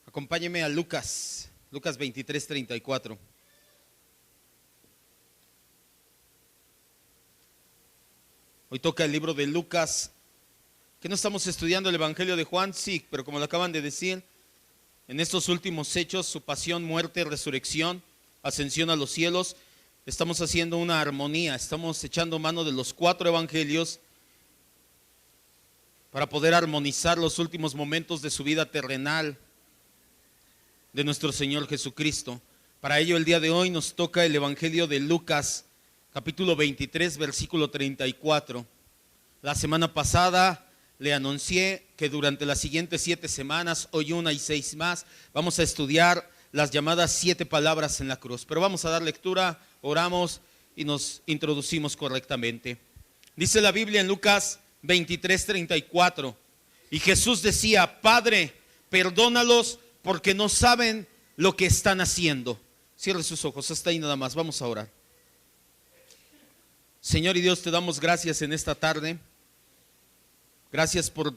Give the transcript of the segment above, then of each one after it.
Acompáñeme a Lucas 23:34. Hoy toca el libro de Lucas, que no estamos estudiando el Evangelio de Juan, sí, pero como lo acaban de decir, en estos últimos hechos, su pasión, muerte, resurrección, ascensión a los cielos, estamos haciendo una armonía, estamos echando mano de los 4 evangelios para poder armonizar los últimos momentos de su vida terrenal de nuestro Señor Jesucristo. Para ello el día de hoy nos toca el Evangelio de Lucas, capítulo 23, versículo 34. La semana pasada le anuncié que durante las siguientes 7 semanas, hoy una y 6 más, vamos a estudiar las llamadas 7 palabras en la cruz. Pero vamos a dar lectura, oramos y nos introducimos correctamente. Dice la Biblia en Lucas 23:34, y Jesús decía: Padre, perdónalos porque no saben lo que están haciendo. Cierre sus ojos, hasta ahí nada más, vamos a orar. Señor y Dios, te damos gracias en esta tarde. Gracias por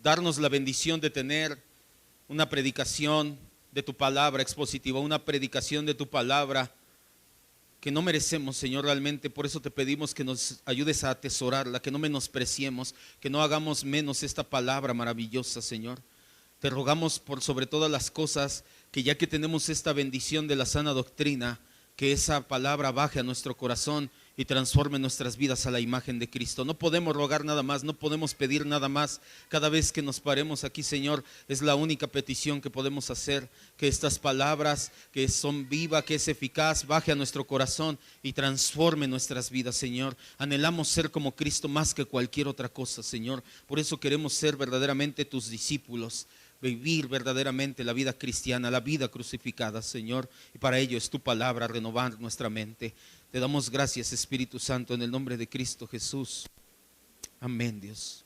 darnos la bendición de tener una predicación de tu palabra expositiva, una predicación de tu palabra que no merecemos, Señor, realmente. Por eso te pedimos que nos ayudes a atesorarla, que no menospreciemos, que no hagamos menos esta palabra maravillosa, Señor. Te rogamos por sobre todas las cosas que, ya que tenemos esta bendición de la sana doctrina, que esa palabra baje a nuestro corazón y transforme nuestras vidas a la imagen de Cristo. No podemos rogar nada más, no podemos pedir nada más. Cada vez que nos paremos aquí, Señor, es la única petición que podemos hacer: que estas palabras, que son vivas, que es eficaz, baje a nuestro corazón y transforme nuestras vidas, Señor. Anhelamos ser como Cristo más que cualquier otra cosa, Señor. Por eso queremos ser verdaderamente tus discípulos, vivir verdaderamente la vida cristiana, la vida crucificada, Señor. Y para ello es tu palabra, renovar nuestra mente. Te damos gracias, Espíritu Santo, en el nombre de Cristo Jesús. Amén, Dios.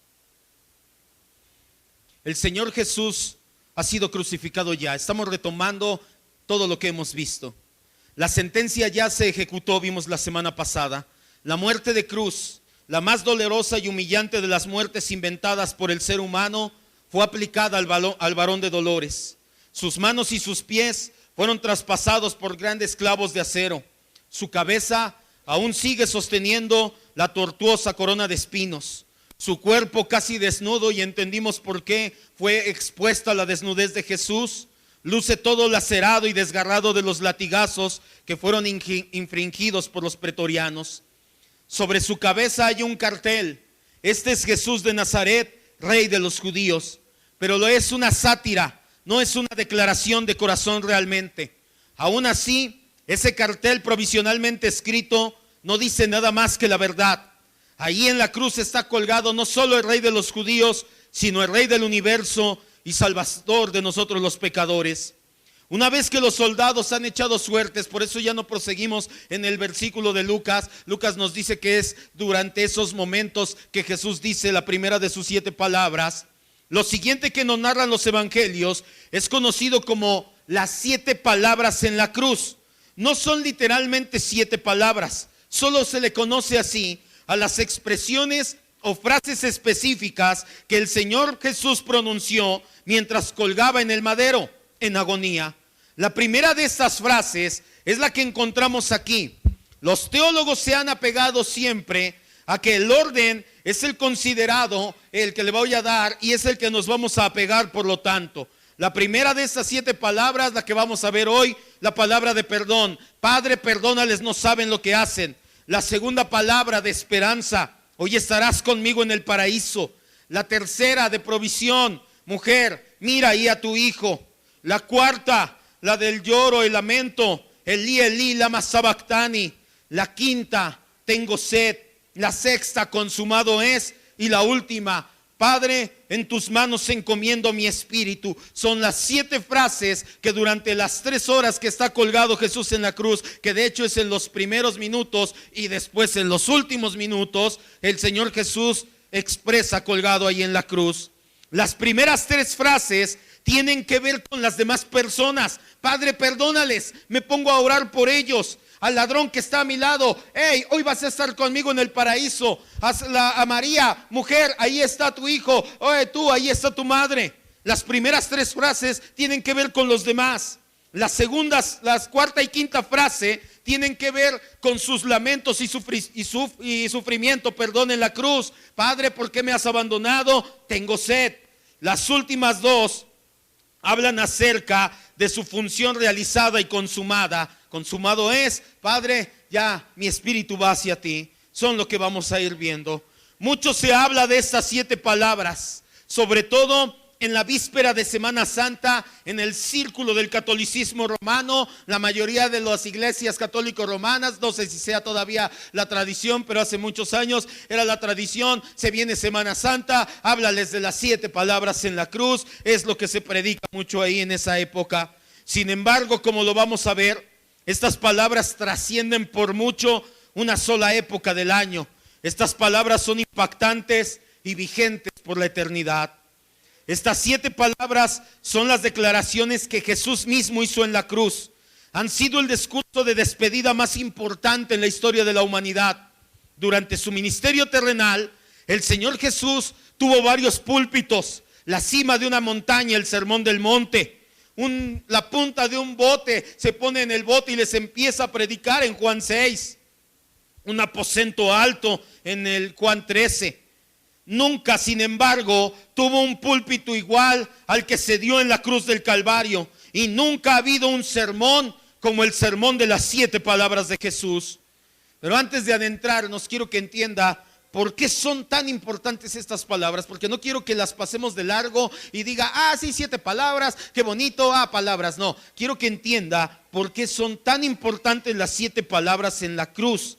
El Señor Jesús ha sido crucificado ya. Estamos retomando todo lo que hemos visto. La sentencia ya se ejecutó, vimos la semana pasada. La muerte de cruz, la más dolorosa y humillante de las muertes inventadas por el ser humano, fue aplicada al varón de dolores. Sus manos y sus pies fueron traspasados por grandes clavos de acero. Su cabeza aún sigue sosteniendo la tortuosa corona de espinos. Su cuerpo casi desnudo, y entendimos por qué fue expuesta la desnudez de Jesús, luce todo lacerado y desgarrado de los latigazos que fueron infringidos por los pretorianos. Sobre su cabeza hay un cartel: este es Jesús de Nazaret, Rey de los judíos. Pero lo es una sátira, no es una declaración de corazón realmente. Aún así, ese cartel provisionalmente escrito no dice nada más que la verdad. Ahí en la cruz está colgado no solo el Rey de los judíos, sino el Rey del universo y Salvador de nosotros los pecadores. Una vez que los soldados han echado suertes, por eso ya no proseguimos en el versículo de Lucas. Lucas nos dice que es durante esos momentos que Jesús dice la primera de sus 7 palabras. Lo siguiente que nos narran los evangelios es conocido como las 7 palabras en la cruz. No son literalmente 7 palabras, solo se le conoce así a las expresiones o frases específicas que el Señor Jesús pronunció mientras colgaba en el madero en agonía. La primera de estas frases es la que encontramos aquí. Los teólogos se han apegado siempre a que el orden es el considerado, el que le voy a dar, y es el que nos vamos a apegar. Por lo tanto, la primera de estas 7 palabras, la que vamos a ver hoy, la palabra de perdón: Padre, perdónales, no saben lo que hacen. La segunda palabra de esperanza: hoy estarás conmigo en el paraíso. La tercera de provisión: mujer, mira ahí a tu hijo. La cuarta, la del lloro, el lamento: Elí, Elí, lama sabactani. La quinta: tengo sed. La sexta: consumado es. Y la última: Padre, en tus manos encomiendo mi espíritu. Son las 7 frases que durante las 3 horas que está colgado Jesús en la cruz, que de hecho es en los primeros minutos y después en los últimos minutos, el Señor Jesús expresa colgado ahí en la cruz. Las primeras 3 frases tienen que ver con las demás personas. Padre, perdónales, me pongo a orar por ellos. Al ladrón que está a mi lado, hey, hoy vas a estar conmigo en el paraíso. A María, mujer, ahí está tu hijo. Oye, tú, ahí está tu madre. Las primeras 3 frases tienen que ver con los demás. Las segundas, las cuarta y quinta frase tienen que ver con sus lamentos y sufrimiento, en la cruz. Padre, ¿por qué me has abandonado? Tengo sed. Las últimas 2 hablan acerca de su función realizada y consumada. Consumado es, Padre, ya mi espíritu va hacia ti. Son lo que vamos a ir viendo. Mucho se habla de estas 7 palabras, sobre todo en la víspera de Semana Santa, en el círculo del catolicismo romano. La mayoría de las iglesias católicos romanas, no sé si sea todavía la tradición, pero hace muchos años era la tradición. Se viene Semana Santa, háblales de las 7 palabras en la cruz. Es lo que se predica mucho ahí en esa época. Sin embargo, como lo vamos a ver, estas palabras trascienden por mucho una sola época del año. Estas palabras son impactantes y vigentes por la eternidad. Estas 7 palabras son las declaraciones que Jesús mismo hizo en la cruz. Han sido el discurso de despedida más importante en la historia de la humanidad. Durante su ministerio terrenal, el Señor Jesús tuvo varios púlpitos. La cima de una montaña, el Sermón del Monte. La punta de un bote, se pone en el bote y les empieza a predicar en Juan 6. Un aposento alto en el Juan 13. Nunca, sin embargo, tuvo un púlpito igual al que se dio en la cruz del Calvario. Y nunca ha habido un sermón como el sermón de las 7 palabras de Jesús. Pero antes de adentrarnos, quiero que entienda por qué son tan importantes estas palabras. Porque no quiero que las pasemos de largo y diga, sí, 7 palabras, qué bonito, palabras. No, quiero que entienda por qué son tan importantes las 7 palabras en la cruz.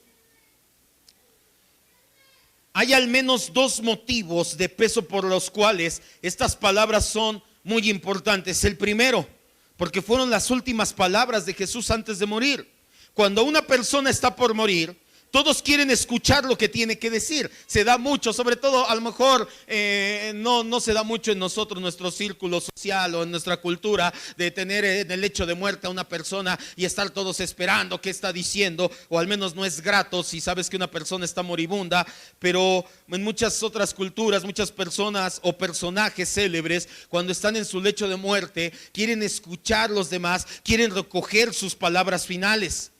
Hay al menos 2 motivos de peso por los cuales estas palabras son muy importantes. El primero, porque fueron las últimas palabras de Jesús antes de morir. Cuando una persona está por morir, todos quieren escuchar lo que tiene que decir. Se da mucho, sobre todo a lo mejor no se da mucho en nosotros, nuestro círculo social o en nuestra cultura, de tener en el lecho de muerte a una persona y estar todos esperando qué está diciendo, o al menos no es grato si sabes que una persona está moribunda. Pero en muchas otras culturas, muchas personas o personajes célebres, cuando están en su lecho de muerte, quieren escuchar los demás, quieren recoger sus palabras finales.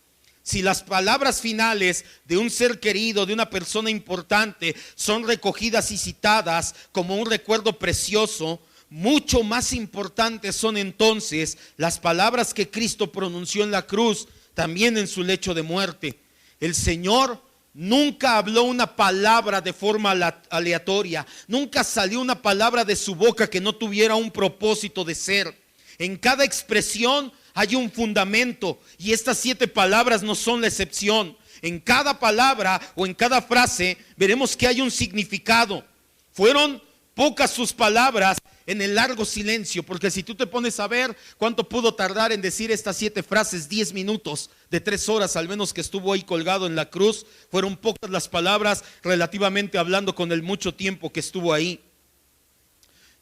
Si las palabras finales de un ser querido, de una persona importante, son recogidas y citadas como un recuerdo precioso, mucho más importantes son entonces las palabras que Cristo pronunció en la cruz, también en su lecho de muerte. El Señor nunca habló una palabra de forma aleatoria, nunca salió una palabra de su boca que no tuviera un propósito de ser. En cada expresión hay un fundamento, y estas 7 palabras no son la excepción. En cada palabra o en cada frase veremos que hay un significado. Fueron pocas sus palabras en el largo silencio, porque si tú te pones a ver cuánto pudo tardar en decir estas 7 frases, 10 minutos de 3 horas al menos que estuvo ahí colgado en la cruz. Fueron pocas las palabras relativamente hablando con el mucho tiempo que estuvo ahí.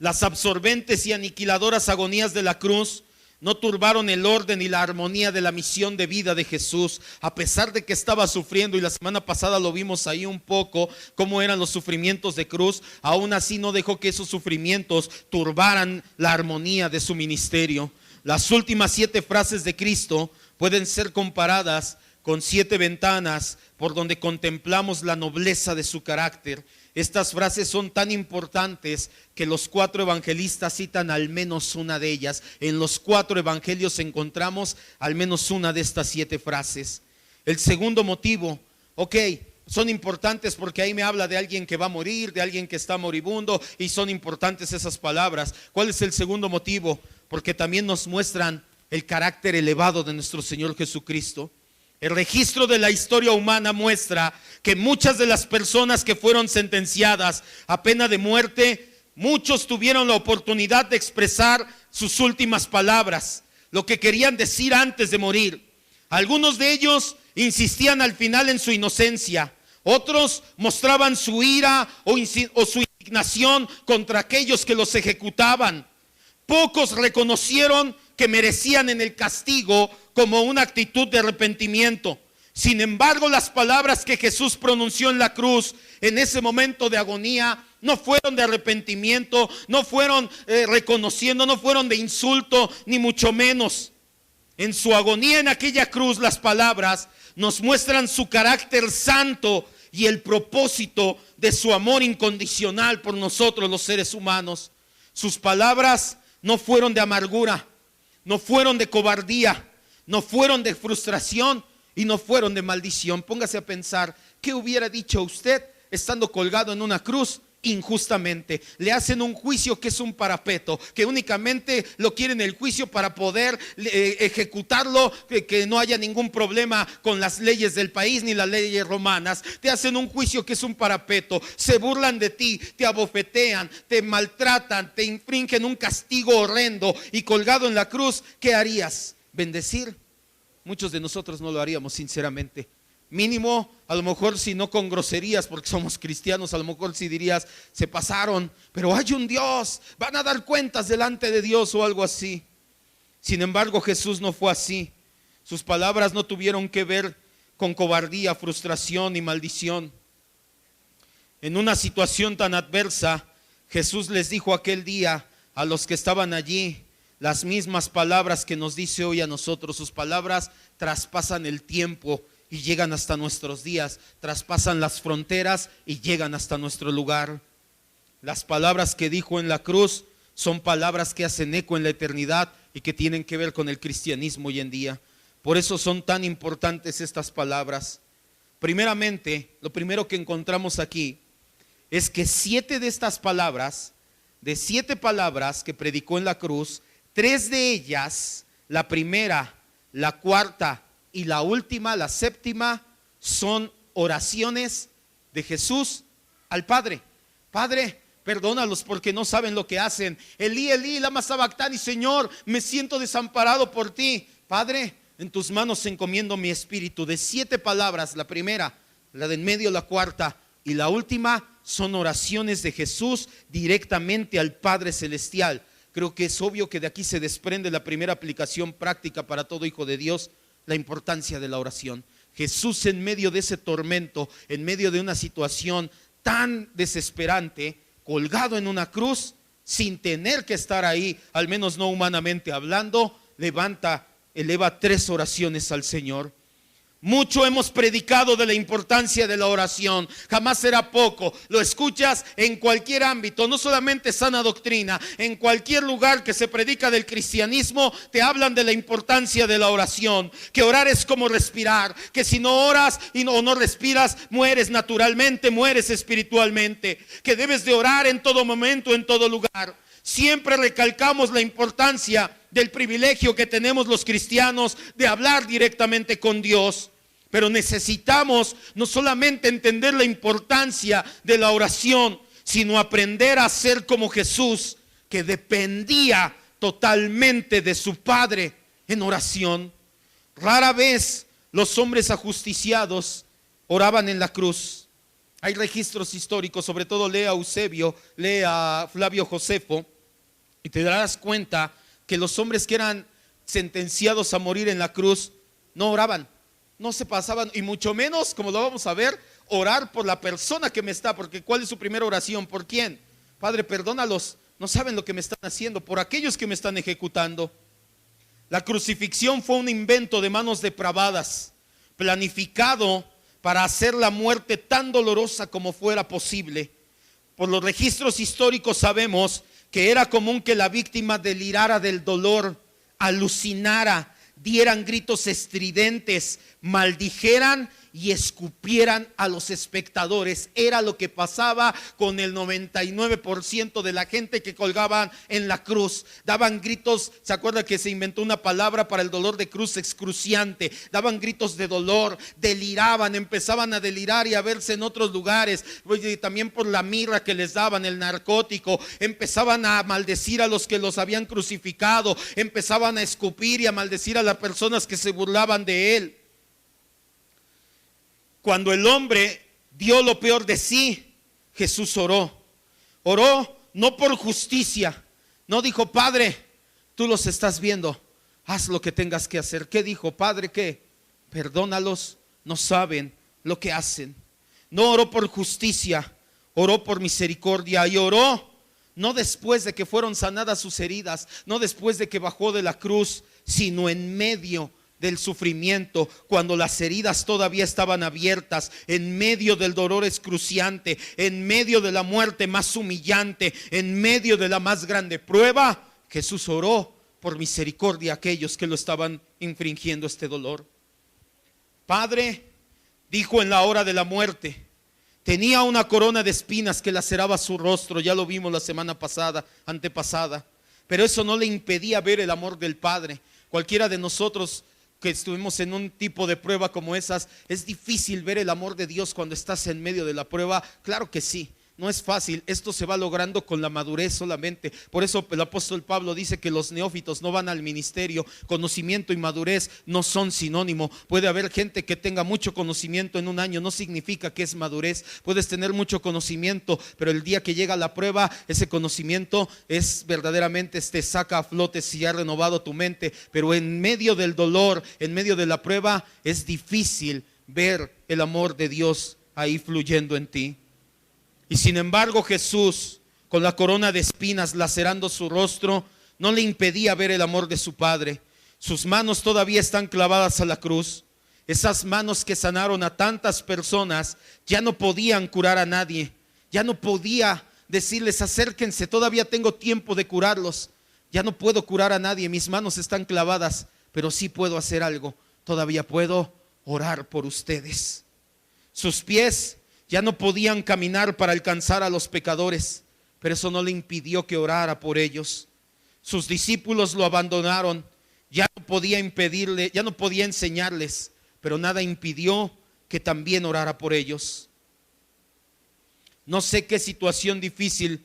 Las absorbentes y aniquiladoras agonías de la cruz no turbaron el orden y la armonía de la misión de vida de Jesús, a pesar de que estaba sufriendo, y la semana pasada lo vimos ahí un poco, cómo eran los sufrimientos de cruz. Aún así no dejó que esos sufrimientos turbaran la armonía de su ministerio. Las últimas 7 frases de Cristo pueden ser comparadas con 7 ventanas por donde contemplamos la nobleza de su carácter. Estas frases son tan importantes que los 4 evangelistas citan al menos una de ellas. En los 4 evangelios encontramos al menos una de estas 7 frases. El segundo motivo, son importantes porque ahí me habla de alguien que va a morir, de alguien que está moribundo, y son importantes esas palabras. ¿Cuál es el segundo motivo? Porque también nos muestran el carácter elevado de nuestro Señor Jesucristo. El registro de la historia humana muestra que muchas de las personas que fueron sentenciadas a pena de muerte, muchos tuvieron la oportunidad de expresar sus últimas palabras, lo que querían decir antes de morir. Algunos de ellos insistían al final en su inocencia, otros mostraban su ira o su indignación contra aquellos que los ejecutaban. Pocos reconocieron que merecían en el castigo como una actitud de arrepentimiento. Sin embargo, las palabras que Jesús pronunció en la cruz en ese momento de agonía no fueron de arrepentimiento, no fueron reconociendo, no fueron de insulto, ni mucho menos. En su agonía en aquella cruz, las palabras nos muestran su carácter santo y el propósito de su amor incondicional por nosotros los seres humanos. Sus palabras no fueron de amargura, no fueron de cobardía, no fueron de frustración y no fueron de maldición. Póngase a pensar, ¿qué hubiera dicho usted estando colgado en una cruz injustamente? Le hacen un juicio que es un parapeto, que únicamente lo quieren el juicio para poder ejecutarlo, que no haya ningún problema con las leyes del país ni las leyes romanas. Te hacen un juicio que es un parapeto, se burlan de ti, te abofetean, te maltratan, te infringen un castigo horrendo, y colgado en la cruz, ¿qué harías? ¿Bendecir? Muchos de nosotros no lo haríamos, sinceramente. Mínimo, a lo mejor si no con groserías, porque somos cristianos, a lo mejor si dirías, se pasaron, pero hay un Dios, van a dar cuentas delante de Dios o algo así. Sin embargo, Jesús no fue así. Sus palabras no tuvieron que ver con cobardía, frustración y maldición. En una situación tan adversa, Jesús les dijo aquel día a los que estaban allí las mismas palabras que nos dice hoy a nosotros. Sus palabras traspasan el tiempo y llegan hasta nuestros días, traspasan las fronteras y llegan hasta nuestro lugar. Las palabras que dijo en la cruz son palabras que hacen eco en la eternidad y que tienen que ver con el cristianismo hoy en día. Por eso son tan importantes estas palabras. Primeramente, lo primero que encontramos aquí es que 7 de estas palabras, de 7 palabras que predicó en la cruz, 3 de ellas, la primera, la cuarta y la última, la séptima, son oraciones de Jesús al Padre. Padre, perdónalos porque no saben lo que hacen. Elí, Elí, lama sabactani, Señor, me siento desamparado por ti. Padre, en tus manos encomiendo mi espíritu. De 7 palabras, la primera, la de en medio, la cuarta y la última, son oraciones de Jesús directamente al Padre Celestial. Creo que es obvio que de aquí se desprende la primera aplicación práctica para todo hijo de Dios, la importancia de la oración. Jesús, en medio de ese tormento, en medio de una situación tan desesperante, colgado en una cruz, sin tener que estar ahí, al menos no humanamente hablando, eleva 3 oraciones al Señor. Mucho hemos predicado de la importancia de la oración, jamás será poco. Lo escuchas en cualquier ámbito, no solamente sana doctrina, en cualquier lugar que se predica del cristianismo, te hablan de la importancia de la oración. Que orar es como respirar, que si no oras o no respiras, mueres naturalmente, mueres espiritualmente. Que debes de orar en todo momento, en todo lugar. Siempre recalcamos la importancia del privilegio que tenemos los cristianos de hablar directamente con Dios. Pero necesitamos no solamente entender la importancia de la oración, sino aprender a ser como Jesús, que dependía totalmente de su Padre en oración. Rara vez los hombres ajusticiados oraban en la cruz. Hay registros históricos, sobre todo lee a Eusebio, lee a Flavio Josefo, y te darás cuenta que los hombres que eran sentenciados a morir en la cruz no oraban. No se pasaban, y mucho menos, como lo vamos a ver, orar por la persona que me está, porque ¿cuál es su primera oración? ¿Por quién? Padre, perdónalos, no saben lo que me están haciendo, por aquellos que me están ejecutando. La crucifixión fue un invento de manos depravadas, planificado para hacer la muerte tan dolorosa como fuera posible. Por los registros históricos sabemos que era común que la víctima delirara del dolor, alucinara, dieran gritos estridentes, maldijeran y escupieran a los espectadores. Era lo que pasaba con el 99% de la gente que colgaban en la cruz. Daban gritos, ¿se acuerda que se inventó una palabra para el dolor de cruz? Excruciante. Daban gritos de dolor, deliraban, empezaban a delirar y a verse en otros lugares. Y también por la mirra que les daban, el narcótico. Empezaban a maldecir a los que los habían crucificado. Empezaban a escupir y a maldecir a las personas que se burlaban de él. Cuando el hombre dio lo peor de sí, Jesús oró. Oró no por justicia, No dijo, Padre, tú los estás viendo, haz lo que tengas que hacer. ¿Qué dijo? Padre, ¿qué? Perdónalos, no saben lo que hacen. No oró por justicia, oró por misericordia, y oró no después de que fueron sanadas sus heridas, no después de que bajó de la cruz, sino en medio del sufrimiento, cuando las heridas todavía estaban abiertas, en medio del dolor excruciante, en medio de la muerte más humillante, en medio de la más grande prueba. Jesús oró por misericordia a aquellos que lo estaban infringiendo este dolor. Padre, dijo en la hora de la muerte, tenía una corona de espinas que laceraba su rostro, ya lo vimos la semana pasada, antepasada, pero eso no le impedía ver el amor del Padre. Cualquiera de nosotros que estuvimos en un tipo de prueba como esas, es difícil ver el amor de Dios cuando estás en medio de la prueba. Claro que sí, no es fácil, esto se va logrando con la madurez solamente. Por eso el apóstol Pablo dice que los neófitos no van al ministerio. Conocimiento y madurez no son sinónimo. Puede haber gente que tenga mucho conocimiento en un año, no significa que es madurez. Puedes tener mucho conocimiento, pero el día que llega la prueba, ese conocimiento es verdaderamente saca a flote si ha renovado tu mente. Pero en medio del dolor, en medio de la prueba, es difícil ver el amor de Dios ahí fluyendo en ti. Y sin embargo Jesús, con la corona de espinas lacerando su rostro, no le impedía ver el amor de su Padre. Sus manos todavía están clavadas a la cruz. Esas manos que sanaron a tantas personas ya no podían curar a nadie. Ya no podía decirles, acérquense, todavía tengo tiempo de curarlos. Ya no puedo curar a nadie, mis manos están clavadas, pero sí puedo hacer algo. Todavía puedo orar por ustedes. Sus pies ya no podían caminar para alcanzar a los pecadores, pero eso no le impidió que orara por ellos. Sus discípulos lo abandonaron, ya no podía impedirle, ya no podía enseñarles, pero nada impidió que también orara por ellos. No sé qué situación difícil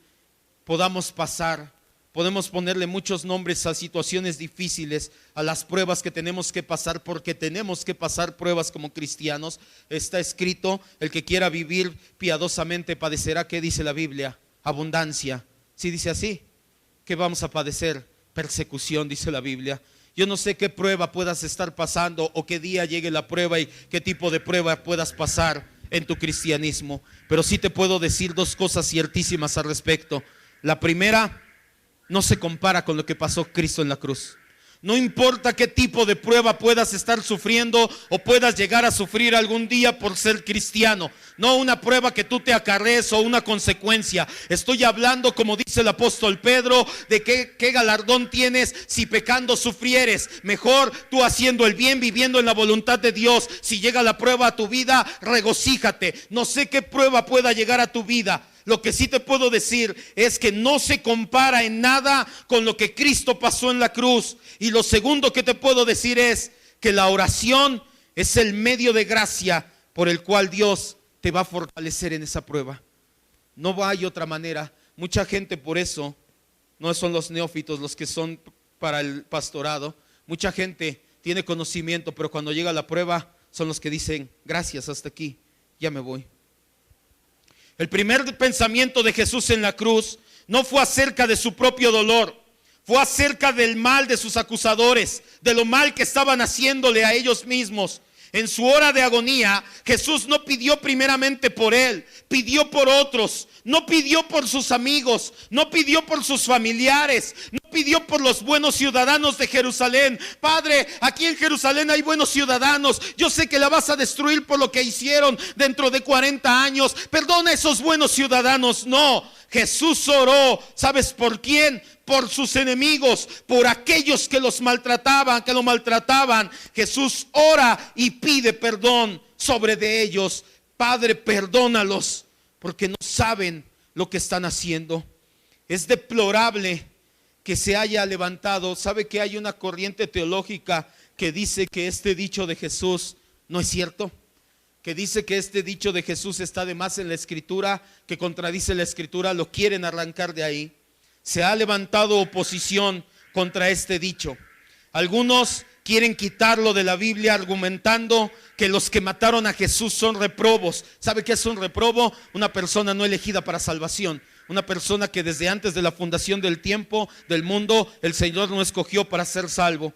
podamos pasar. Podemos ponerle muchos nombres a situaciones difíciles, a las pruebas que tenemos que pasar, porque tenemos que pasar pruebas como cristianos. Está escrito, el que quiera vivir piadosamente padecerá, ¿qué dice la Biblia? Abundancia. ¿Sí dice así? ¿Qué vamos a padecer? Persecución, dice la Biblia. Yo no sé qué prueba puedas estar pasando o qué día llegue la prueba y qué tipo de prueba puedas pasar en tu cristianismo, pero sí te puedo decir dos cosas ciertísimas al respecto. La primera, no se compara con lo que pasó Cristo en la cruz. No importa qué tipo de prueba puedas estar sufriendo o puedas llegar a sufrir algún día por ser cristiano. No una prueba que tú te acarrees o una consecuencia. Estoy hablando, como dice el apóstol Pedro, de qué galardón tienes si pecando sufrieres. Mejor tú haciendo el bien, viviendo en la voluntad de Dios. Si llega la prueba a tu vida, regocíjate. No sé qué prueba pueda llegar a tu vida. Lo que sí te puedo decir es que no se compara en nada con lo que Cristo pasó en la cruz. Y lo segundo que te puedo decir es que la oración es el medio de gracia por el cual Dios te va a fortalecer en esa prueba. No hay otra manera. Mucha gente por eso, no son los neófitos los que son para el pastorado. Mucha gente tiene conocimiento, pero cuando llega la prueba son los que dicen, gracias, hasta aquí, ya me voy. El primer pensamiento de Jesús en la cruz no fue acerca de su propio dolor, fue acerca del mal de sus acusadores, de lo mal que estaban haciéndole a ellos mismos. En su hora de agonía, Jesús no pidió primeramente por él, pidió por otros, no pidió por sus amigos, no pidió por sus familiares, no pidió por los buenos ciudadanos de Jerusalén. Padre, aquí en Jerusalén hay buenos ciudadanos, yo sé que la vas a destruir por lo que hicieron dentro de 40 años, perdona a esos buenos ciudadanos. No, Jesús oró, ¿sabes por quién? Por sus enemigos, por aquellos que los maltrataban, que lo maltrataban. Jesús ora y pide perdón sobre de ellos. Padre, perdónalos, porque no saben lo que están haciendo. Es deplorable que se haya levantado. ¿Sabe que hay una corriente teológica que dice que este dicho de Jesús no es cierto? Que dice que este dicho de Jesús está de más en la Escritura, que contradice la Escritura, lo quieren arrancar de ahí. Se ha levantado oposición contra este dicho. Algunos quieren quitarlo de la Biblia argumentando que los que mataron a Jesús son reprobos. ¿Sabe qué es un reprobo? Una persona no elegida para salvación. una persona que desde antes de la fundación del tiempo, del mundo, el Señor no escogió para ser salvo.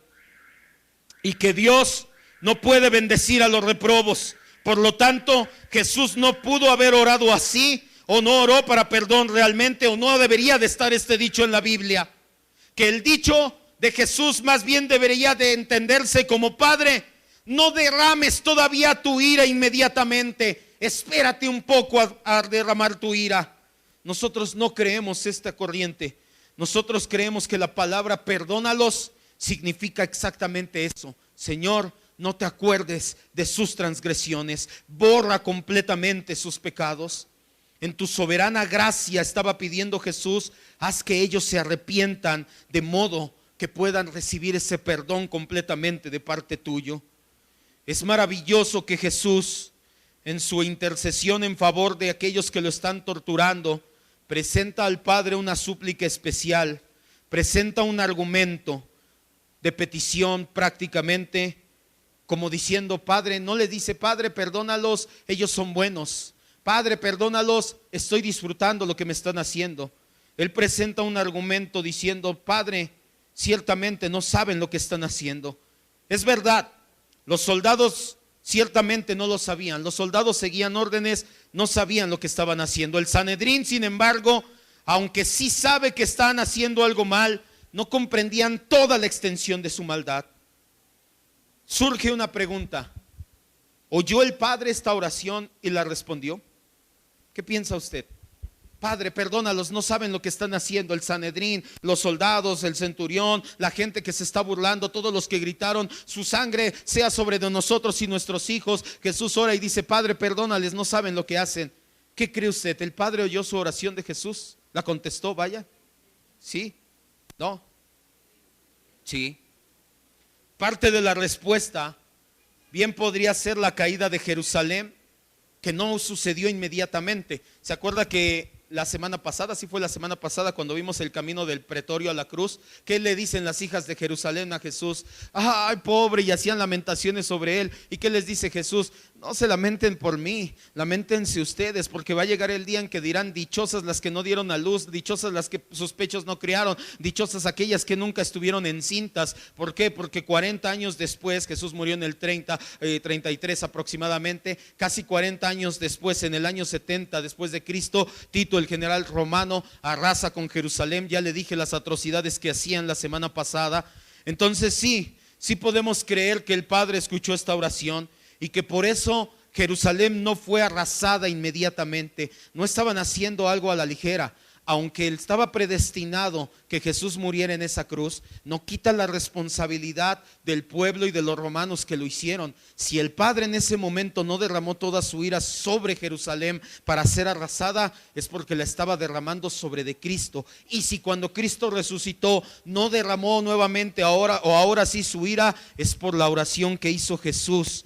Y que Dios no puede bendecir a los reprobos. Por lo tanto, Jesús no pudo haber orado así, o no oró para perdón realmente, o no debería de estar este dicho en la Biblia. Que el dicho de Jesús más bien debería de entenderse como: Padre, no derrames todavía tu ira inmediatamente, espérate un poco a derramar tu ira. Nosotros no creemos esta corriente. Nosotros creemos que la palabra perdónalos significa exactamente eso. Señor, no te acuerdes de sus transgresiones, borra completamente sus pecados. En tu soberana gracia estaba pidiendo Jesús: haz que ellos se arrepientan, de modo que puedan recibir ese perdón completamente de parte tuyo. Es maravilloso que Jesús, en su intercesión en favor de aquellos que lo están torturando, presenta al Padre una súplica especial, presenta un argumento de petición prácticamente, como diciendo: Padre, no le dice: Padre, perdónalos, ellos son buenos. Padre, perdónalos, estoy disfrutando lo que me están haciendo. Él presenta un argumento diciendo: Padre, ciertamente no saben lo que están haciendo. Es verdad, los soldados ciertamente no lo sabían. Los soldados seguían órdenes, no sabían lo que estaban haciendo. El Sanedrín, sin embargo, aunque sí sabe que están haciendo algo mal, no comprendían toda la extensión de su maldad. Surge una pregunta: ¿oyó el Padre esta oración y la respondió? ¿Qué piensa usted? Padre, perdónalos, no saben lo que están haciendo. El Sanedrín, los soldados, el centurión, la gente que se está burlando, todos los que gritaron: su sangre sea sobre de nosotros y nuestros hijos. Jesús ora y dice: Padre, perdónales, no saben lo que hacen. ¿Qué cree usted? ¿El Padre oyó su oración de Jesús? ¿La contestó? Vaya. ¿Sí? ¿No? Sí. Parte de la respuesta bien podría ser la caída de Jerusalén, que no sucedió inmediatamente. ¿Se acuerda que la semana pasada, sí fue la semana pasada, cuando vimos el camino del pretorio a la cruz, qué le dicen las hijas de Jerusalén a Jesús? Ay, pobre, y hacían lamentaciones sobre él. ¿Y qué les dice Jesús? No se lamenten por mí, lamentense ustedes, porque va a llegar el día en que dirán: dichosas las que no dieron a luz, dichosas las que sus pechos no criaron, dichosas aquellas que nunca estuvieron encintas. ¿Por qué? Porque 40 años después, Jesús murió en el 33 aproximadamente, casi 40 años después, en el año 70 después de Cristo, Tito, el general romano, arrasa con Jerusalén. Ya le dije las atrocidades que hacían la semana pasada. Entonces sí podemos creer que el Padre escuchó esta oración y que por eso Jerusalén no fue arrasada inmediatamente. No estaban haciendo algo a la ligera. Aunque él estaba predestinado que Jesús muriera en esa cruz, no quita la responsabilidad del pueblo y de los romanos que lo hicieron. Si el Padre en ese momento no derramó toda su ira sobre Jerusalén para ser arrasada, es porque la estaba derramando sobre de Cristo. Y si cuando Cristo resucitó no derramó nuevamente ahora sí su ira, es por la oración que hizo Jesús.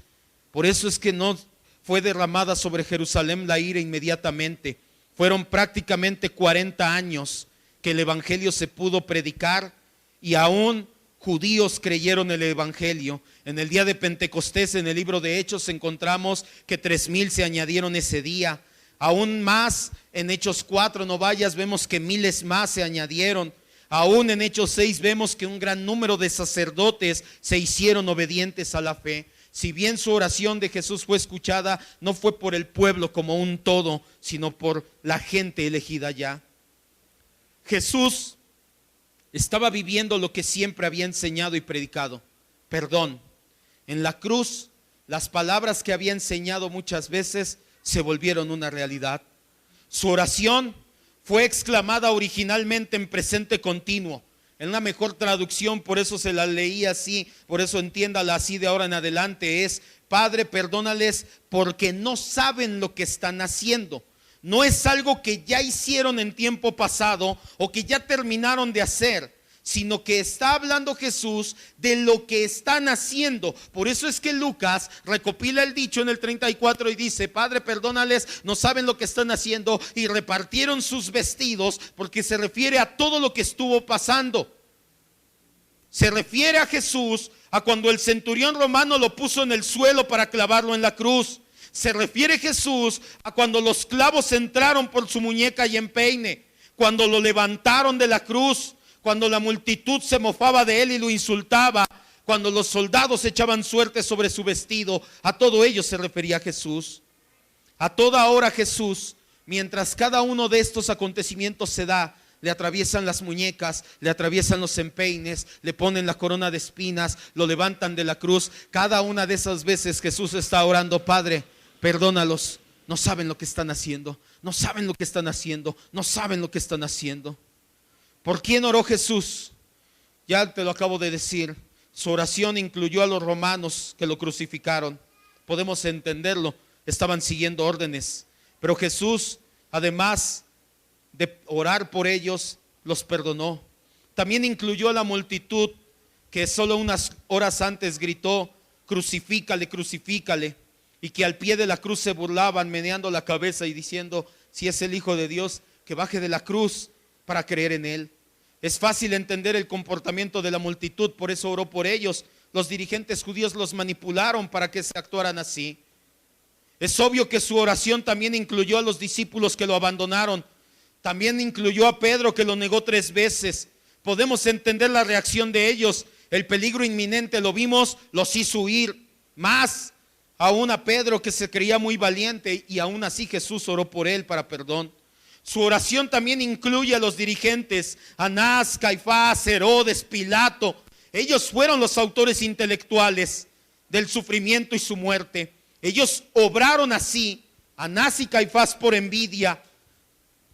Por eso es que no fue derramada sobre Jerusalén la ira inmediatamente. Fueron prácticamente 40 años que el evangelio se pudo predicar y aún judíos creyeron el evangelio. En el día de Pentecostés, en el libro de Hechos, encontramos que 3,000 se añadieron ese día. Aún más en Hechos 4, no vayas, vemos que miles más se añadieron. Aún en Hechos 6 vemos que un gran número de sacerdotes se hicieron obedientes a la fe. Si bien su oración de Jesús fue escuchada, no fue por el pueblo como un todo, sino por la gente elegida ya. Jesús estaba viviendo lo que siempre había enseñado y predicado: perdón. En la cruz, las palabras que había enseñado muchas veces se volvieron una realidad. Su oración fue exclamada originalmente en presente continuo. En una mejor traducción, por eso se la leí así, por eso entiéndala así de ahora en adelante, es: Padre, perdónales porque no saben lo que están haciendo. No es algo que ya hicieron en tiempo pasado o que ya terminaron de hacer, sino que está hablando Jesús de lo que están haciendo. Por eso es que Lucas recopila el dicho en el 34 y dice: Padre, perdónales, no saben lo que están haciendo, y repartieron sus vestidos, porque se refiere a todo lo que estuvo pasando. Se refiere a Jesús, a cuando el centurión romano lo puso en el suelo para clavarlo en la cruz. Se refiere Jesús a cuando los clavos entraron por su muñeca y empeine. cuando lo levantaron de la cruz, cuando la multitud se mofaba de él y lo insultaba, cuando los soldados echaban suerte sobre su vestido, a todo ello se refería Jesús. A toda hora Jesús, mientras cada uno de estos acontecimientos se da, le atraviesan las muñecas, le atraviesan los empeines, le ponen la corona de espinas, lo levantan de la cruz. Cada una de esas veces Jesús está orando: Padre, perdónalos, no saben lo que están haciendo, no saben lo que están haciendo, no saben lo que están haciendo. ¿Por quién oró Jesús? Ya te lo acabo de decir. Su oración incluyó a los romanos que lo crucificaron. Podemos entenderlo, estaban siguiendo órdenes. Pero Jesús, además de orar por ellos, los perdonó. También incluyó a la multitud que solo unas horas antes gritó: crucifícale, crucifícale, y que al pie de la cruz se burlaban, meneando la cabeza y diciendo: si es el Hijo de Dios, que baje de la cruz para creer en él. Es fácil entender el comportamiento de la multitud, por eso oró por ellos. Los dirigentes judíos los manipularon para que se actuaran así. Es obvio que su oración también incluyó a los discípulos que lo abandonaron. También incluyó a Pedro, que lo negó 3 veces. Podemos entender la reacción de ellos. El peligro inminente, lo vimos, los hizo huir. Más aún a Pedro, que se creía muy valiente, y aún así Jesús oró por él para perdón. Su oración también incluye a los dirigentes: Anás, Caifás, Herodes, Pilato. Ellos fueron los autores intelectuales del sufrimiento y su muerte. Ellos obraron así. Anás y Caifás por envidia,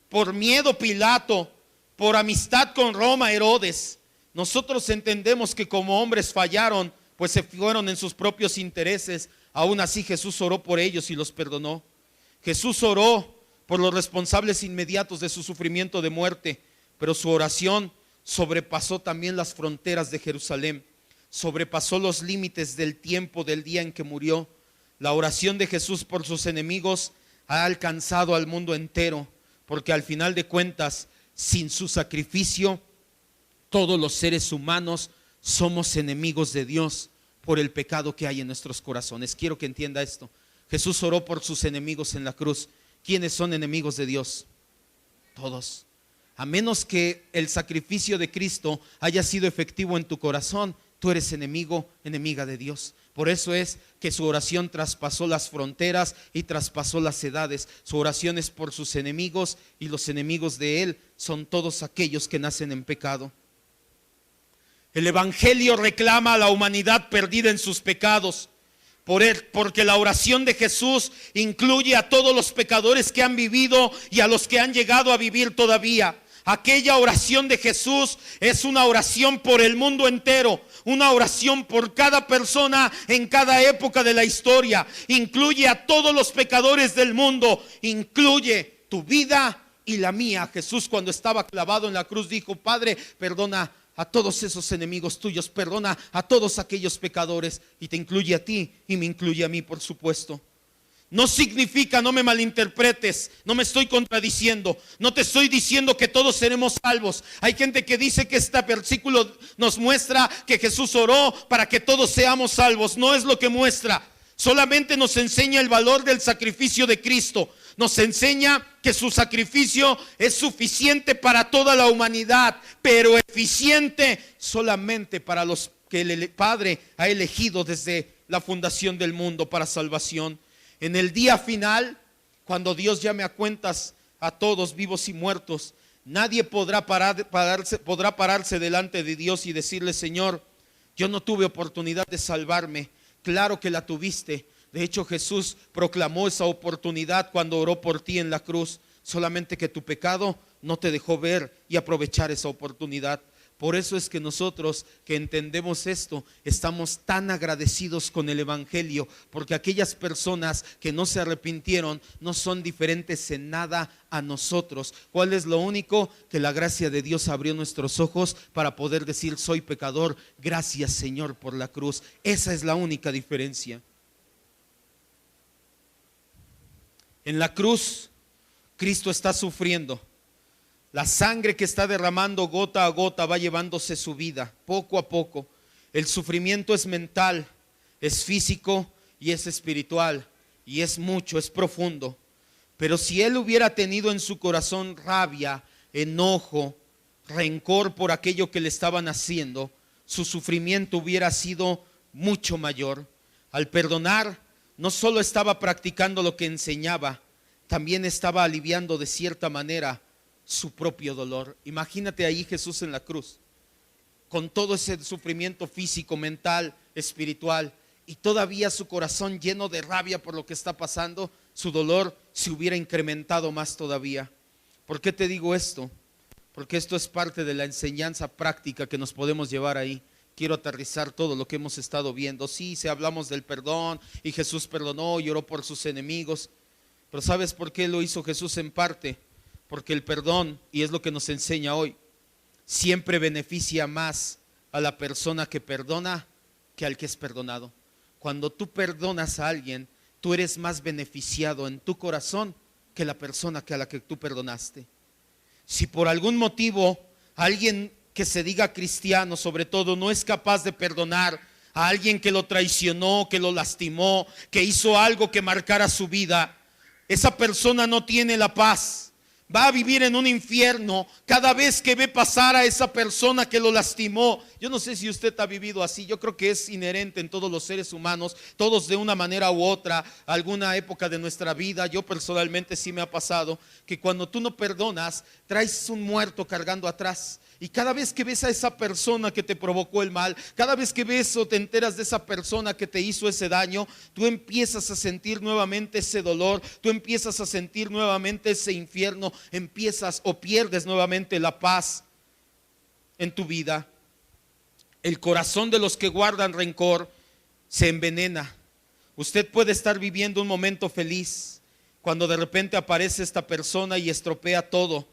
por miedo Pilato, por amistad con Roma Herodes. Nosotros entendemos que como hombres fallaron, pues se fueron en sus propios intereses. Aún así Jesús oró por ellos y los perdonó. Jesús oró por los responsables inmediatos de su sufrimiento de muerte, pero su oración sobrepasó también las fronteras de Jerusalén, sobrepasó los límites del tiempo del día en que murió. La oración de Jesús por sus enemigos ha alcanzado al mundo entero, porque al final de cuentas, sin su sacrificio, todos los seres humanos somos enemigos de Dios por el pecado que hay en nuestros corazones. Quiero que entienda esto. Jesús oró por sus enemigos en la cruz. ¿Quiénes son enemigos de Dios? Todos. A menos que el sacrificio de Cristo haya sido efectivo en tu corazón, tú eres enemigo, enemiga de Dios. Por eso es que su oración traspasó las fronteras y traspasó las edades. Su oración es por sus enemigos, y los enemigos de Él son todos aquellos que nacen en pecado. El Evangelio reclama a la humanidad perdida en sus pecados, porque la oración de Jesús incluye a todos los pecadores que han vivido y a los que han llegado a vivir todavía. Aquella oración de Jesús es una oración por el mundo entero, una oración por cada persona en cada época de la historia. Incluye a todos los pecadores del mundo, incluye tu vida y la mía. Jesús, cuando estaba clavado en la cruz, dijo: Padre, perdona a todos esos enemigos tuyos, perdona a todos aquellos pecadores, y te incluye a ti y me incluye a mí, por supuesto. No significa, no me malinterpretes, no me estoy contradiciendo, no te estoy diciendo que todos seremos salvos. Hay gente que dice que este versículo nos muestra que Jesús oró para que todos seamos salvos. No es lo que muestra, solamente nos enseña el valor del sacrificio de Cristo. Nos enseña que su sacrificio es suficiente para toda la humanidad, pero eficiente solamente para los que el Padre ha elegido desde la fundación del mundo para salvación. En el día final, cuando Dios llame a cuentas a todos, vivos y muertos, nadie podrá pararse delante de Dios y decirle: Señor, yo no tuve oportunidad de salvarme. Claro que la tuviste. De hecho, Jesús proclamó esa oportunidad cuando oró por ti en la cruz, solamente que tu pecado no te dejó ver y aprovechar esa oportunidad. Por eso es que nosotros que entendemos esto, estamos tan agradecidos con el Evangelio, porque aquellas personas que no se arrepintieron no son diferentes en nada a nosotros. ¿Cuál es lo único? Que la gracia de Dios abrió nuestros ojos para poder decir: soy pecador, gracias Señor por la cruz. Esa es la única diferencia. En la cruz, Cristo está sufriendo. La sangre que está derramando gota a gota va llevándose su vida, poco a poco. El sufrimiento es mental, es físico y es espiritual. Y es mucho, es profundo. Pero si Él hubiera tenido en su corazón rabia, enojo, rencor por aquello que le estaban haciendo, su sufrimiento hubiera sido mucho mayor. Al perdonar, no solo estaba practicando lo que enseñaba, también estaba aliviando de cierta manera su propio dolor. Imagínate ahí Jesús en la cruz, con todo ese sufrimiento físico, mental, espiritual, y todavía su corazón lleno de rabia por lo que está pasando, su dolor se hubiera incrementado más todavía. ¿Por qué te digo esto? Porque esto es parte de la enseñanza práctica que nos podemos llevar ahí. Quiero aterrizar todo lo que hemos estado viendo. Sí, si hablamos del perdón y Jesús perdonó y oró por sus enemigos, pero ¿sabes por qué lo hizo Jesús en parte? Porque el perdón, y es lo que nos enseña hoy, siempre beneficia más a la persona que perdona que al que es perdonado. Cuando tú perdonas a alguien, tú eres más beneficiado en tu corazón que la persona que a la que tú perdonaste. Si por algún motivo alguien que se diga cristiano, sobre todo, no es capaz de perdonar a alguien que lo traicionó, que lo lastimó, que hizo algo que marcara su vida, esa persona no tiene la paz. Va a vivir en un infierno cada vez que ve pasar a esa persona que lo lastimó. Yo no sé si usted ha vivido así. Yo creo que es inherente en todos los seres humanos, todos de una manera u otra, alguna época de nuestra vida. Yo personalmente sí me ha pasado que cuando tú no perdonas, traes un muerto cargando atrás. Y cada vez que ves a esa persona que te provocó el mal, cada vez que ves o te enteras de esa persona que te hizo ese daño, tú empiezas a sentir nuevamente ese dolor, tú empiezas a sentir nuevamente ese infierno, empiezas o pierdes nuevamente la paz en tu vida. El corazón de los que guardan rencor se envenena. Usted puede estar viviendo un momento feliz cuando de repente aparece esta persona y estropea todo.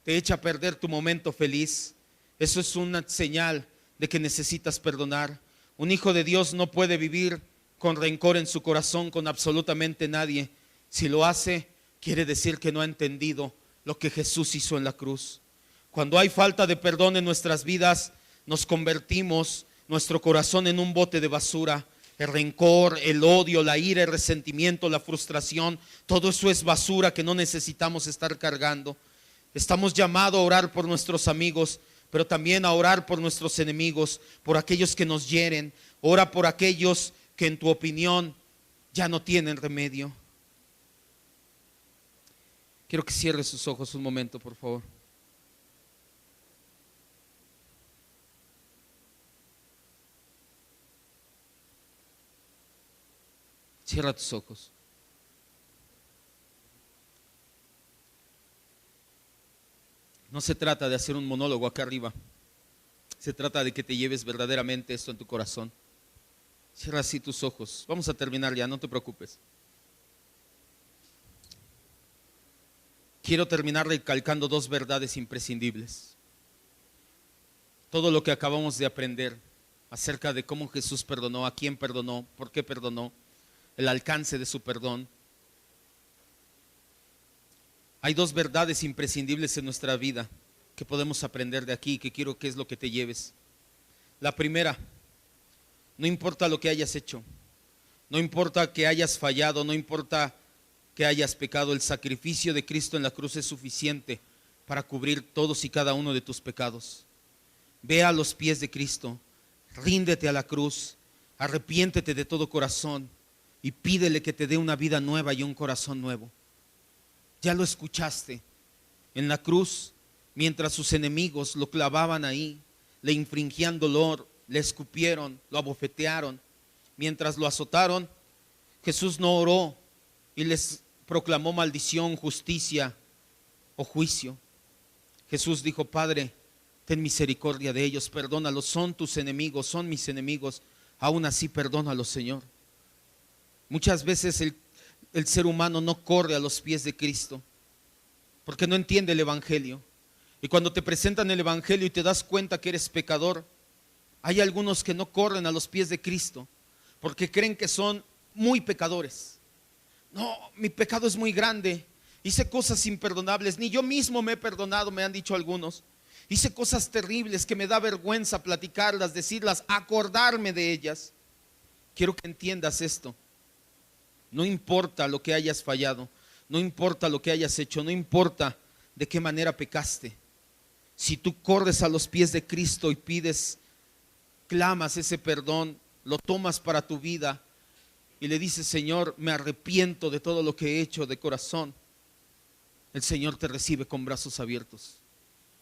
Te echa a perder tu momento feliz. Eso es una señal de que necesitas perdonar. Un hijo de Dios no puede vivir con rencor en su corazón con absolutamente nadie. Si lo hace, quiere decir que no ha entendido lo que Jesús hizo en la cruz. Cuando hay falta de perdón en nuestras vidas, nos convertimos nuestro corazón en un bote de basura. El rencor, el odio, la ira, el resentimiento, la frustración, todo eso es basura que no necesitamos estar cargando. Estamos llamados a orar por nuestros amigos, pero también a orar por nuestros enemigos, por aquellos que nos hieren. Ora por aquellos que en tu opinión ya no tienen remedio. Quiero que cierre sus ojos un momento, por favor. Cierra tus ojos. No se trata de hacer un monólogo acá arriba. Se trata de que te lleves verdaderamente esto en tu corazón. Cierra así tus ojos. Vamos a terminar ya, no te preocupes. Quiero terminar recalcando dos verdades imprescindibles. Todo lo que acabamos de aprender acerca de cómo Jesús perdonó, a quién perdonó, por qué perdonó, el alcance de su perdón. Hay dos verdades imprescindibles en nuestra vida que podemos aprender de aquí, que quiero que es lo que te lleves. La primera, no importa lo que hayas hecho, no importa que hayas fallado, no importa que hayas pecado, el sacrificio de Cristo en la cruz es suficiente para cubrir todos y cada uno de tus pecados. Ve a los pies de Cristo, ríndete a la cruz, arrepiéntete de todo corazón y pídele que te dé una vida nueva y un corazón nuevo. Ya lo escuchaste en la cruz, mientras sus enemigos lo clavaban ahí, le infringían dolor, le escupieron, lo abofetearon. Mientras lo azotaron, Jesús no oró y les proclamó maldición, justicia o juicio. Jesús dijo: Padre, ten misericordia de ellos, perdónalos, son tus enemigos, son mis enemigos, aún así perdónalos, Señor. Muchas veces el ser humano no corre a los pies de Cristo porque no entiende el Evangelio. Y cuando te presentan el Evangelio y te das cuenta que eres pecador, hay algunos que no corren a los pies de Cristo porque creen que son muy pecadores. No, mi pecado es muy grande, hice cosas imperdonables, ni yo mismo me he perdonado, me han dicho algunos. Hice cosas terribles que me da vergüenza platicarlas, decirlas, acordarme de ellas. Quiero que entiendas esto. No importa lo que hayas fallado, no importa lo que hayas hecho, no importa de qué manera pecaste. Si tú corres a los pies de Cristo y pides, clamas ese perdón, lo tomas para tu vida y le dices: Señor, me arrepiento de todo lo que he hecho de corazón, el Señor te recibe con brazos abiertos.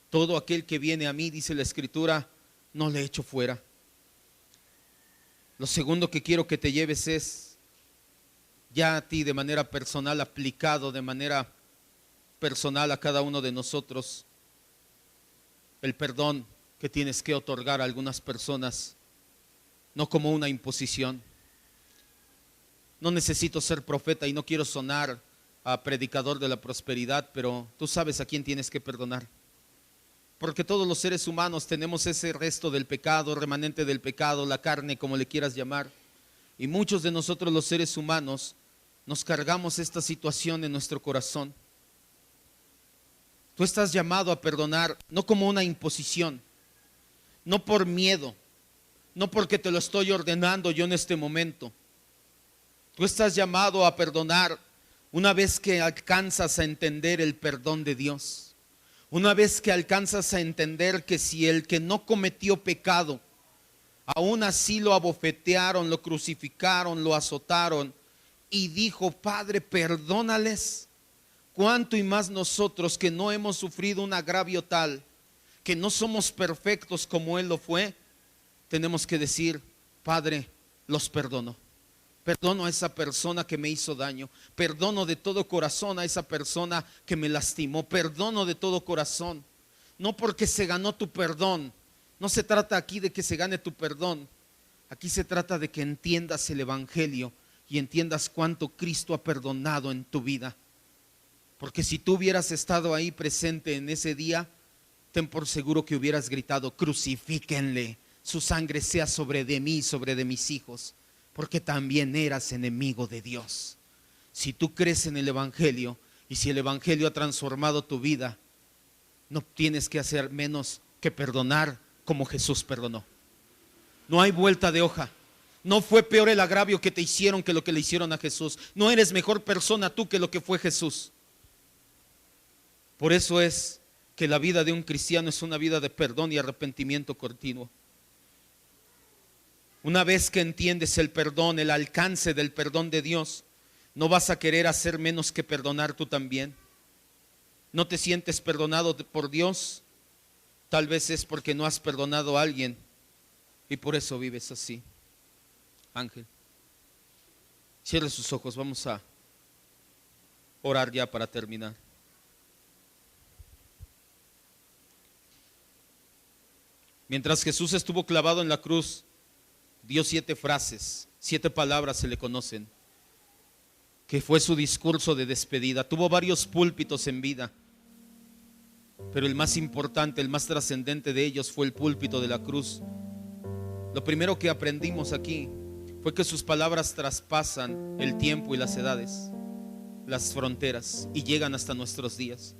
Todo aquel que viene a mí, dice la Escritura, no le echo fuera. Lo segundo que quiero que te lleves es, ya a ti de manera personal, aplicado de manera personal a cada uno de nosotros, el perdón que tienes que otorgar a algunas personas, no como una imposición. No necesito ser profeta y no quiero sonar a predicador de la prosperidad, pero tú sabes a quién tienes que perdonar. Porque todos los seres humanos tenemos ese resto del pecado, remanente del pecado, la carne, como le quieras llamar. Y muchos de nosotros los seres humanos nos cargamos esta situación en nuestro corazón. Tú estás llamado a perdonar, no como una imposición, no por miedo, no porque te lo estoy ordenando yo en este momento. Tú estás llamado a perdonar una vez que alcanzas a entender el perdón de Dios. Una vez que alcanzas a entender que si el que no cometió pecado, aún así lo abofetearon, lo crucificaron, lo azotaron, y dijo: Padre, perdónales, cuánto y más nosotros que no hemos sufrido un agravio tal, que no somos perfectos como Él lo fue, tenemos que decir: Padre, los perdono. Perdono a esa persona que me hizo daño. Perdono de todo corazón a esa persona que me lastimó. Perdono de todo corazón. No porque se ganó tu perdón. No se trata aquí de que se gane tu perdón. Aquí se trata de que entiendas el Evangelio y entiendas cuánto Cristo ha perdonado en tu vida. Porque si tú hubieras estado ahí presente en ese día, ten por seguro que hubieras gritado: crucifíquenle, su sangre sea sobre de mí, sobre de mis hijos. Porque también eras enemigo de Dios. Si tú crees en el Evangelio y si el Evangelio ha transformado tu vida, no tienes que hacer menos que perdonar como Jesús perdonó. No hay vuelta de hoja. No fue peor el agravio que te hicieron que lo que le hicieron a Jesús. No eres mejor persona tú que lo que fue Jesús. Por eso es que la vida de un cristiano es una vida de perdón y arrepentimiento continuo. Una vez que entiendes el perdón, el alcance del perdón de Dios, no vas a querer hacer menos que perdonar tú también. No te sientes perdonado por Dios, tal vez es porque no has perdonado a alguien y por eso vives así. Ángel, cierre sus ojos, vamos a orar ya para terminar. Mientras Jesús estuvo clavado en la cruz, dio 7 frases, 7 palabras se le conocen, que fue su discurso de despedida. Tuvo varios púlpitos en vida, pero el más importante, el más trascendente de ellos fue el púlpito de la cruz. Lo primero que aprendimos aquí fue que sus palabras traspasan el tiempo y las edades, las fronteras, y llegan hasta nuestros días.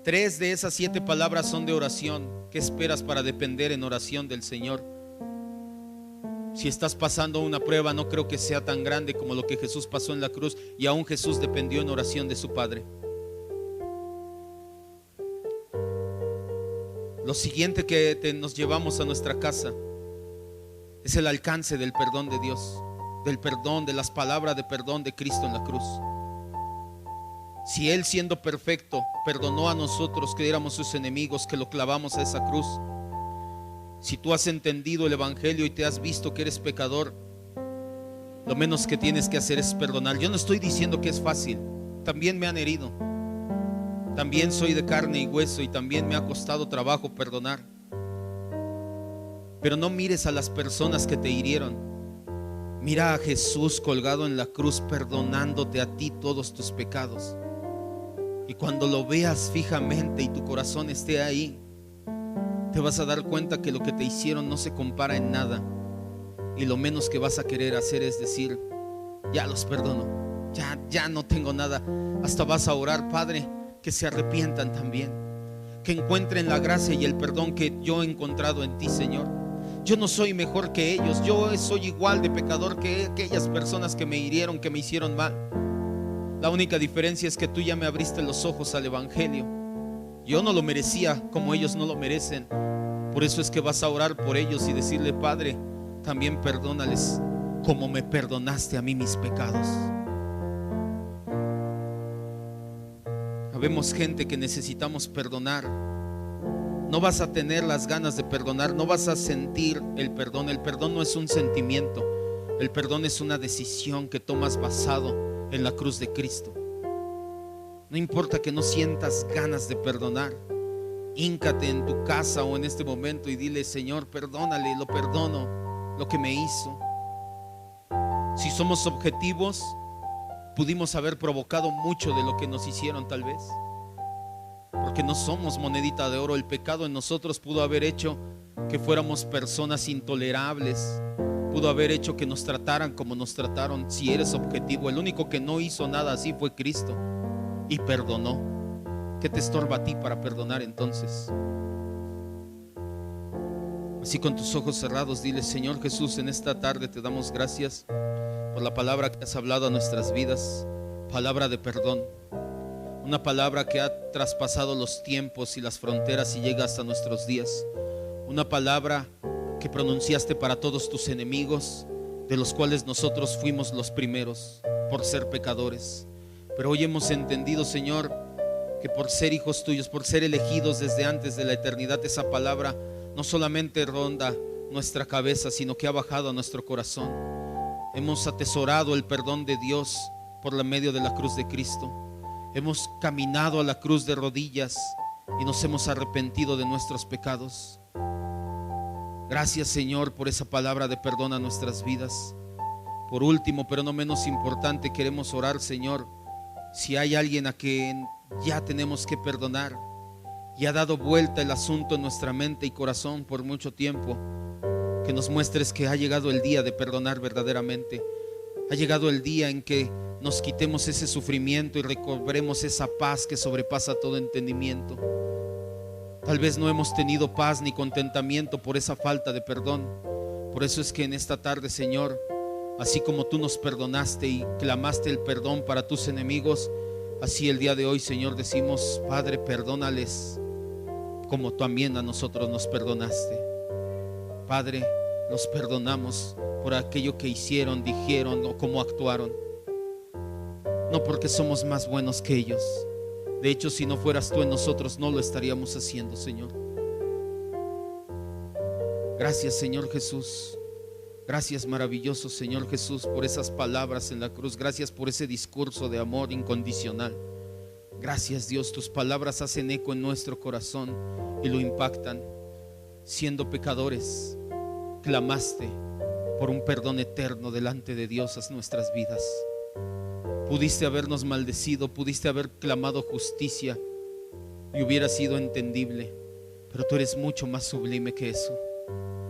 3 de esas 7 palabras son de oración. ¿Qué esperas para depender en oración del Señor? Si estás pasando una prueba, no creo que sea tan grande como lo que Jesús pasó en la cruz, y aún Jesús dependió en oración de su Padre. Lo siguiente que nos llevamos a nuestra casa es el alcance del perdón de Dios, del perdón, de las palabras de perdón de Cristo en la cruz. Si Él, siendo perfecto, perdonó a nosotros que éramos sus enemigos, que lo clavamos a esa cruz, si tú has entendido el Evangelio y te has visto que eres pecador, lo menos que tienes que hacer es perdonar. Yo no estoy diciendo que es fácil, también me han herido, también soy de carne y hueso y también me ha costado trabajo perdonar. Pero no mires a las personas que te hirieron, mira a Jesús colgado en la cruz perdonándote a ti todos tus pecados. Y cuando lo veas fijamente y tu corazón esté ahí, te vas a dar cuenta que lo que te hicieron no se compara en nada. Y lo menos que vas a querer hacer es decir: ya los perdono, ya no tengo nada. Hasta vas a orar: Padre, que se arrepientan también, que encuentren la gracia y el perdón que yo he encontrado en ti, Señor. Yo no soy mejor que ellos, yo soy igual de pecador que aquellas personas que me hirieron, que me hicieron mal. La única diferencia es que tú ya me abriste los ojos al Evangelio. Yo no lo merecía como ellos no lo merecen. Por eso es que vas a orar por ellos y decirle: Padre, también perdónales como me perdonaste a mí mis pecados. Habemos gente que necesitamos perdonar. No vas a tener las ganas de perdonar, no vas a sentir el perdón. El perdón no es un sentimiento, el perdón es una decisión que tomas basado en la cruz de Cristo. No importa que no sientas ganas de perdonar, híncate en tu casa o en este momento y dile: Señor, perdónale, lo perdono lo que me hizo. Si somos objetivos, pudimos haber provocado mucho de lo que nos hicieron tal vez, porque no somos monedita de oro. El pecado en nosotros pudo haber hecho que fuéramos personas intolerables, pudo haber hecho que nos trataran como nos trataron. Si eres objetivo, el único que no hizo nada así fue Cristo y perdonó. ¿Qué te estorba a ti para perdonar entonces? Así con tus ojos cerrados dile: Señor Jesús, en esta tarde te damos gracias por la palabra que has hablado a nuestras vidas, palabra de perdón, una palabra que ha traspasado los tiempos y las fronteras y llega hasta nuestros días, una palabra que pronunciaste para todos tus enemigos, de los cuales nosotros fuimos los primeros por ser pecadores. Pero hoy hemos entendido, Señor, que por ser hijos tuyos, por ser elegidos desde antes de la eternidad, esa palabra no solamente ronda nuestra cabeza, sino que ha bajado a nuestro corazón. Hemos atesorado el perdón de Dios por la medio de la cruz de Cristo. Hemos caminado a la cruz de rodillas y nos hemos arrepentido de nuestros pecados. Gracias, Señor, por esa palabra de perdón a nuestras vidas. Por último, pero no menos importante, queremos orar, Señor, si hay alguien a quien ya tenemos que perdonar y ha dado vuelta el asunto en nuestra mente y corazón por mucho tiempo, que nos muestres que ha llegado el día de perdonar verdaderamente. Ha llegado el día en que nos quitemos ese sufrimiento y recobremos esa paz que sobrepasa todo entendimiento. Tal vez no hemos tenido paz ni contentamiento por esa falta de perdón. Por eso es que en esta tarde, Señor, así como tú nos perdonaste y clamaste el perdón para tus enemigos, así el día de hoy, Señor, decimos: Padre, perdónales como también a nosotros nos perdonaste. Padre, los perdonamos por aquello que hicieron, dijeron o cómo actuaron. No porque somos más buenos que ellos. De hecho, si no fueras tú en nosotros, no lo estaríamos haciendo, Señor. Gracias, Señor Jesús. Gracias, maravilloso Señor Jesús, por esas palabras en la cruz. Gracias por ese discurso de amor incondicional. Gracias, Dios, tus palabras hacen eco en nuestro corazón y lo impactan. Siendo pecadores, clamaste por un perdón eterno delante de Dios a nuestras vidas. Pudiste habernos maldecido, pudiste haber clamado justicia y hubiera sido entendible, pero tú eres mucho más sublime que eso.